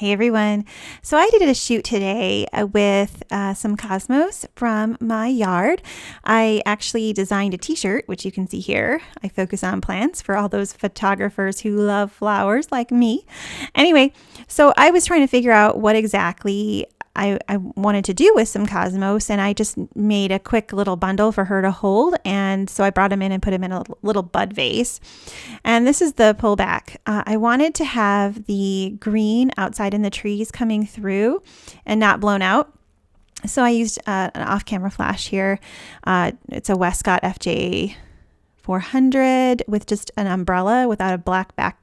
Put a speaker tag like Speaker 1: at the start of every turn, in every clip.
Speaker 1: Hey everyone. So I did a shoot today with some cosmos from my yard. I actually designed a t-shirt, which you can see here. I focus on plants for all those photographers who love flowers like me. Anyway, so I was trying to figure out what exactly I wanted to do with some cosmos, and I just made a quick little bundle for her to hold. And so I brought them in and put them in a little bud vase. And this is the pullback. I wanted to have the green outside in the trees coming through and not blown out. So I used an off-camera flash here. It's a Westcott FJ 400 with just an umbrella without a black back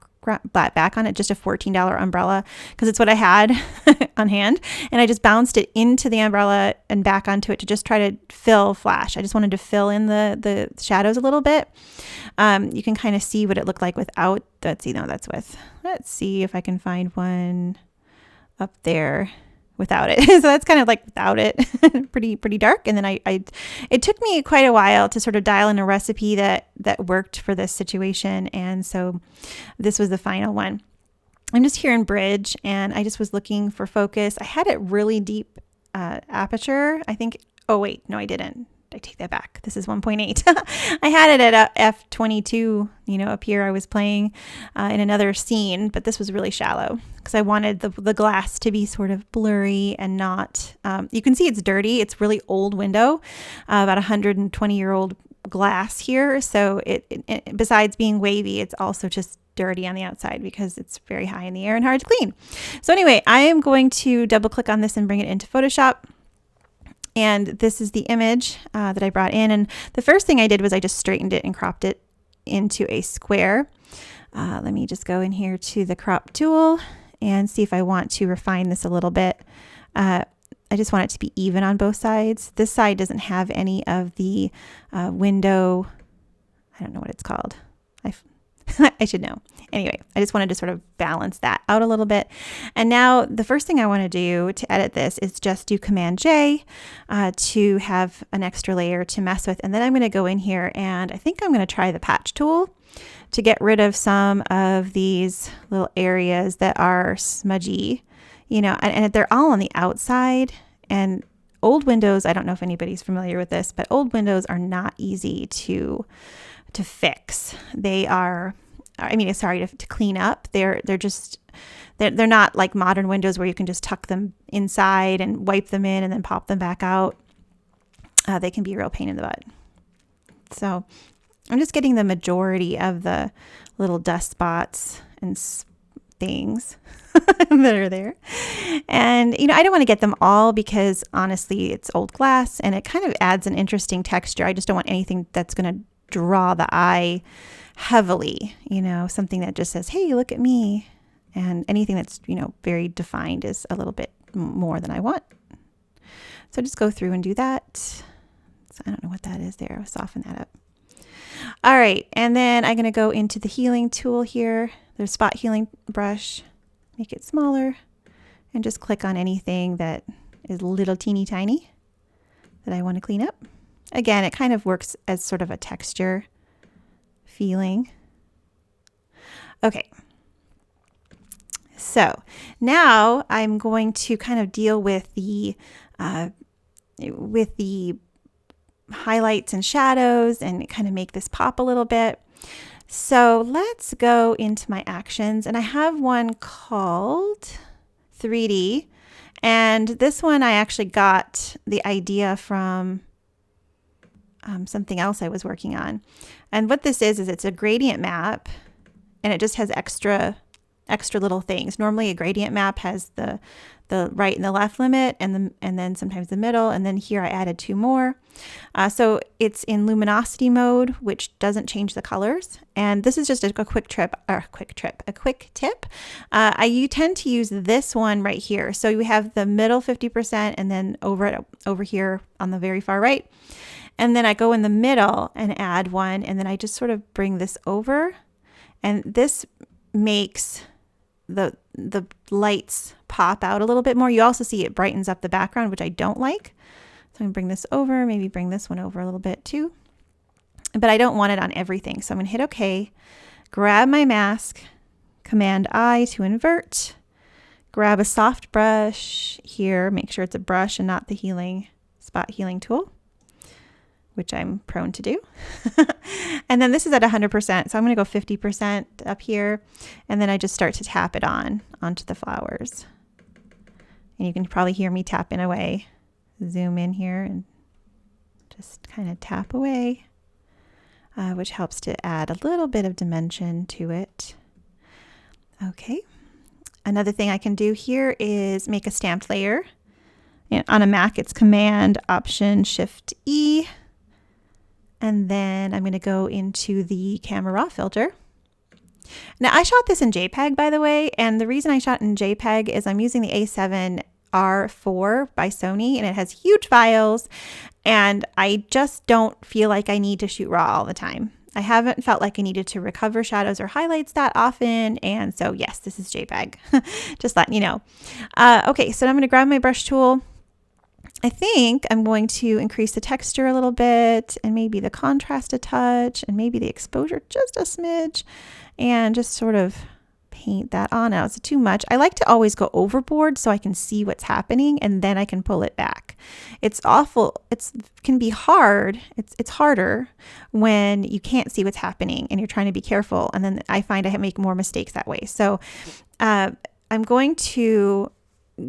Speaker 1: on it, just a $14 umbrella, because it's what I had on hand. And I just bounced it into the umbrella and back onto it to just try to fill flash. I just wanted to fill in the shadows a little bit. You can kind of see what it looked like without. Let's see if I can find one up there without it. So that's kind of like without it, pretty dark. And then it took me quite a while to sort of dial in a recipe that worked for this situation. And so this was the final one. I'm just here in Bridge, and I just was looking for focus. I had it really deep aperture, I think. Oh wait, no, I didn't. I take that back. This is 1.8. I had it at f22, up here I was playing in another scene, but this was really shallow because I wanted the glass to be sort of blurry and not, you can see it's dirty. It's really old window, about 120-year-old glass here. So it besides being wavy, it's also just dirty on the outside because it's very high in the air and hard to clean. So anyway, I am going to double click on this and bring it into Photoshop. And this is the image that I brought in. And the first thing I did was I just straightened it and cropped it into a square. Let me just go in here to the crop tool and see if I want to refine this a little bit. I just want it to be even on both sides. This side doesn't have any of the window. I don't know what it's called. I should know. Anyway, I just wanted to sort of balance that out a little bit. And now the first thing I want to do to edit this is just do Command J to have an extra layer to mess with. And then I'm going to go in here and I think I'm going to try the patch tool to get rid of some of these little areas that are smudgy, and they're all on the outside. And old windows, I don't know if anybody's familiar with this, but old windows are not easy to fix. They are, to clean up. They're not like modern windows where you can just tuck them inside and wipe them in and then pop them back out. They can be a real pain in the butt. So I'm just getting the majority of the little dust spots and things that are there. And, I don't want to get them all because honestly, it's old glass and it kind of adds an interesting texture. I just don't want anything that's going to draw the eye heavily, something that just says, hey, look at me. And anything that's, very defined is a little bit more than I want. So just go through and do that. So I don't know what that is there. I'll soften that up. All right. And then I'm going to go into the healing tool here. There's spot healing brush, make it smaller, and just click on anything that is little teeny tiny that I want to clean up. Again, it kind of works as sort of a texture feeling. Okay. So now I'm going to kind of deal with the highlights and shadows and kind of make this pop a little bit. So let's go into my actions, and I have one called 3D, and this one I actually got the idea from something else I was working on. And what this is it's a gradient map, and it just has extra little things. Normally a gradient map has the right and the left limit, and then sometimes the middle, and then here I added two more. So it's in luminosity mode, which doesn't change the colors. And this is just a quick tip. You tend to use this one right here. So we have the middle 50%, and then over here on the very far right. And then I go in the middle and add one, and then I just sort of bring this over, and this makes the lights pop out a little bit more. You also see it brightens up the background, which I don't like. So I'm going to bring this over, maybe bring this one over a little bit too. But I don't want it on everything. So I'm going to hit OK, grab my mask, Command I to invert, grab a soft brush here. Make sure it's a brush and not the spot healing tool, which I'm prone to do. And then this is at 100%. So I'm going to go 50% up here. And then I just start to tap it onto the flowers. And you can probably hear me tapping away. Zoom in here and just kind of tap away, which helps to add a little bit of dimension to it. Okay. Another thing I can do here is make a stamped layer. And on a Mac, it's Command, Option, Shift, E. And then I'm going to go into the Camera Raw filter. Now, I shot this in JPEG, by the way, and the reason I shot in JPEG is I'm using the A7R4 by Sony, and it has huge files, and I just don't feel like I need to shoot RAW all the time. I haven't felt like I needed to recover shadows or highlights that often, and so yes, this is JPEG. Just letting you know. Okay, so I'm going to grab my brush tool. I think I'm going to increase the texture a little bit and maybe the contrast a touch and maybe the exposure just a smidge and just sort of paint that on. Now, it's too much. I like to always go overboard so I can see what's happening and then I can pull it back. It's awful. It can be hard. It's harder when you can't see what's happening and you're trying to be careful. And then I find I make more mistakes that way. So I'm going to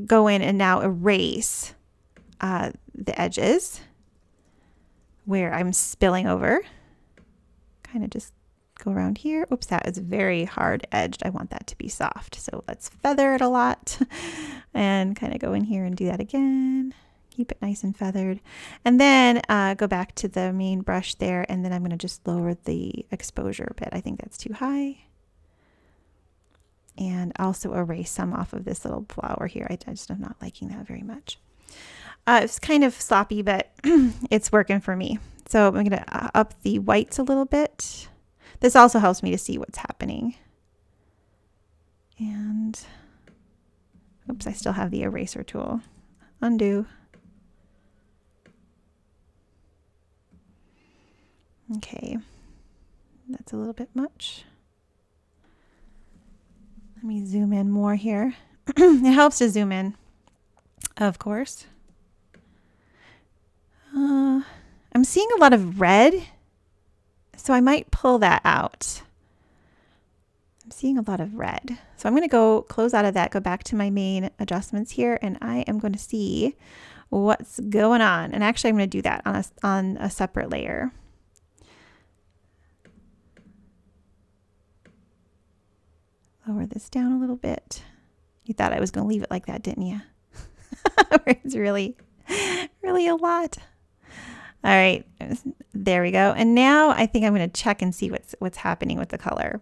Speaker 1: go in and now erase the edges where I'm spilling over. Kind of just go around here. Oops, that is very hard edged. I want that to be soft. So let's feather it a lot and kind of go in here and do that again. Keep it nice and feathered. And then go back to the main brush there. And then I'm going to just lower the exposure a bit. I think that's too high. And also erase some off of this little flower here. I just am not liking that very much. It's kind of sloppy, but it's working for me. So I'm going to up the whites a little bit. This also helps me to see what's happening. And, oops, I still have the eraser tool. Undo. Okay, that's a little bit much. Let me zoom in more here. It helps to zoom in, of course. I'm seeing a lot of red, so I might pull that out. I'm seeing a lot of red. So I'm going to go close out of that, go back to my main adjustments here, and I am going to see what's going on. And actually, I'm going to do that on a separate layer. Lower this down a little bit. You thought I was going to leave it like that, didn't you? It's really a lot. All right, there we go. And now I think I'm going to check and see what's happening with the color.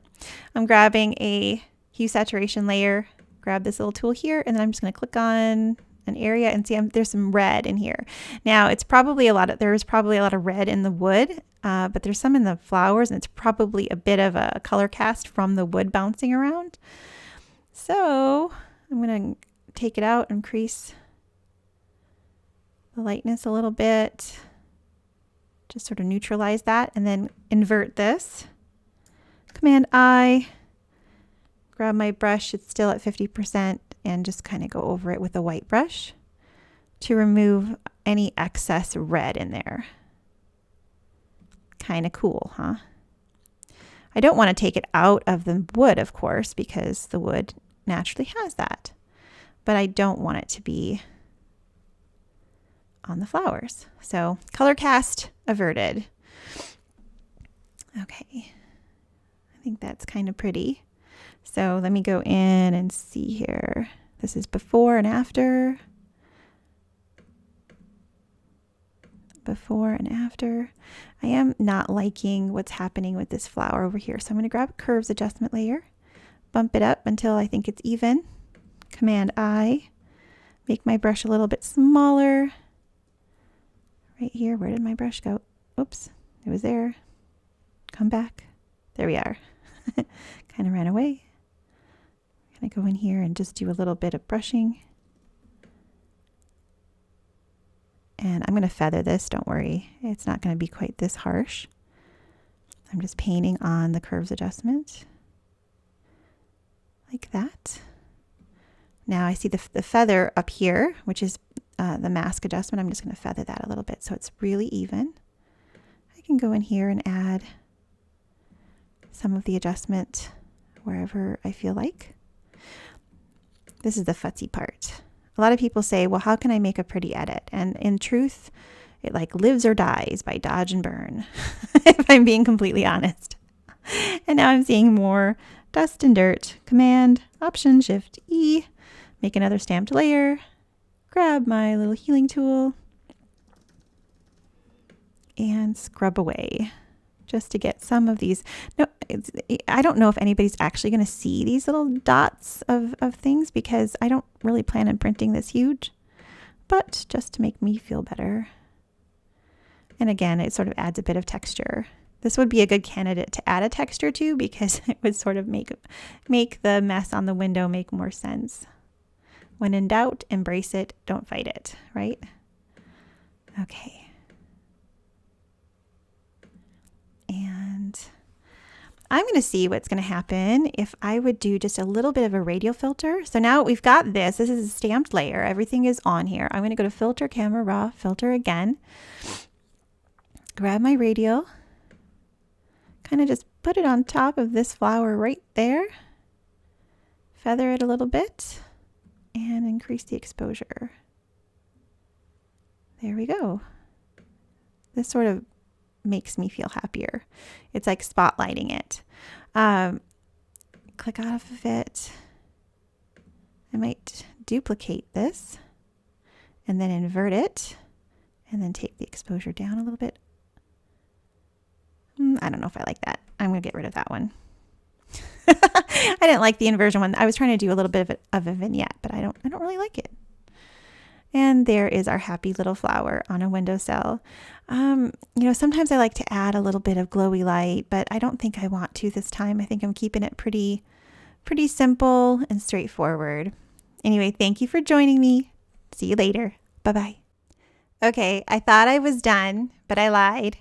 Speaker 1: I'm grabbing a hue saturation layer, grab this little tool here, and then I'm just going to click on an area and see there's some red in here. Now there's probably a lot of red in the wood, but there's some in the flowers, and it's probably a bit of a color cast from the wood bouncing around. So I'm going to take it out, increase the lightness a little bit. Just sort of neutralize that and then invert this. Command I, grab my brush, it's still at 50%, and just kind of go over it with a white brush to remove any excess red in there. Kind of cool, huh? I don't want to take it out of the wood, of course, because the wood naturally has that. But I don't want it to be on the flowers. So color cast averted. Okay, I think that's kind of pretty. So let me go in and see here. This is before and after. Before and after. I am not liking what's happening with this flower over here. So I'm going to grab a curves adjustment layer, bump it up until I think it's even. Command I, make my brush a little bit smaller. Right here, where did my brush go? Oops, it was there. Come back. There we are. Kind of ran away. I'm going to go in here and just do a little bit of brushing. And I'm going to feather this, don't worry. It's not going to be quite this harsh. I'm just painting on the curves adjustment. Like that. Now I see the feather up here, which is the mask adjustment. I'm just going to feather that a little bit so it's really even. I can go in here and add some of the adjustment wherever I feel like. This is the futzy part. A lot of people say, well, how can I make a pretty edit? And in truth, it like lives or dies by dodge and burn, if I'm being completely honest. And now I'm seeing more dust and dirt. Command, Option, Shift, E, make another stamped layer, grab my little healing tool, and scrub away just to get some of these. No, I don't know if anybody's actually going to see these little dots of things because I don't really plan on printing this huge, but just to make me feel better. And again, it sort of adds a bit of texture. This would be a good candidate to add a texture to because it would sort of make the mess on the window make more sense. When in doubt, embrace it, don't fight it, right? Okay. And I'm going to see what's going to happen if I would do just a little bit of a radial filter. So now we've got this. This is a stamped layer. Everything is on here. I'm going to go to Filter, Camera, Raw, Filter again. Grab my radial. Kind of just put it on top of this flower right there. Feather it a little bit and increase the exposure. There we go. This sort of makes me feel happier. It's like spotlighting it. Click off of it. I might duplicate this and then invert it and then take the exposure down a little bit. I don't know if I like that. I'm going to get rid of that one. I didn't like the inversion one. I was trying to do a little bit of a vignette, but I don't really like it. And there is our happy little flower on a windowsill. Sometimes I like to add a little bit of glowy light, but I don't think I want to this time. I think I'm keeping it pretty simple and straightforward. Anyway, thank you for joining me. See you later. Bye-bye. Okay, I thought I was done, but I lied.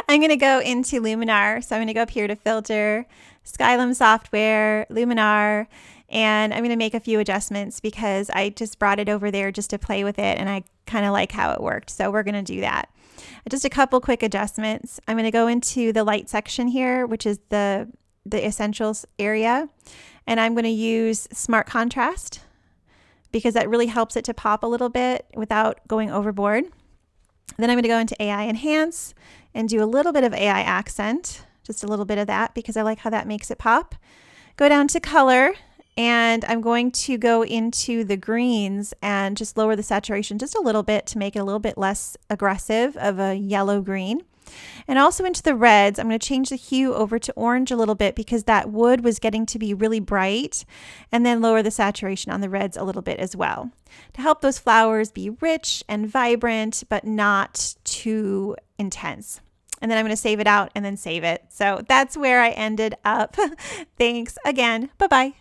Speaker 1: I'm going to go into Luminar. So I'm going to go up here to Filter, Skylum Software, Luminar, and I'm going to make a few adjustments because I just brought it over there just to play with it and I kind of like how it worked. So we're going to do that. Just a couple quick adjustments. I'm going to go into the light section here, which is the essentials area, and I'm going to use Smart Contrast because that really helps it to pop a little bit without going overboard. Then I'm going to go into AI Enhance and do a little bit of AI Accent, just a little bit of that because I like how that makes it pop. Go down to Color, and I'm going to go into the greens and just lower the saturation just a little bit to make it a little bit less aggressive of a yellow green. And also into the reds, I'm going to change the hue over to orange a little bit because that wood was getting to be really bright, and then lower the saturation on the reds a little bit as well to help those flowers be rich and vibrant, but not too intense. And then I'm going to save it out and then save it. So that's where I ended up. Thanks again. Bye-bye.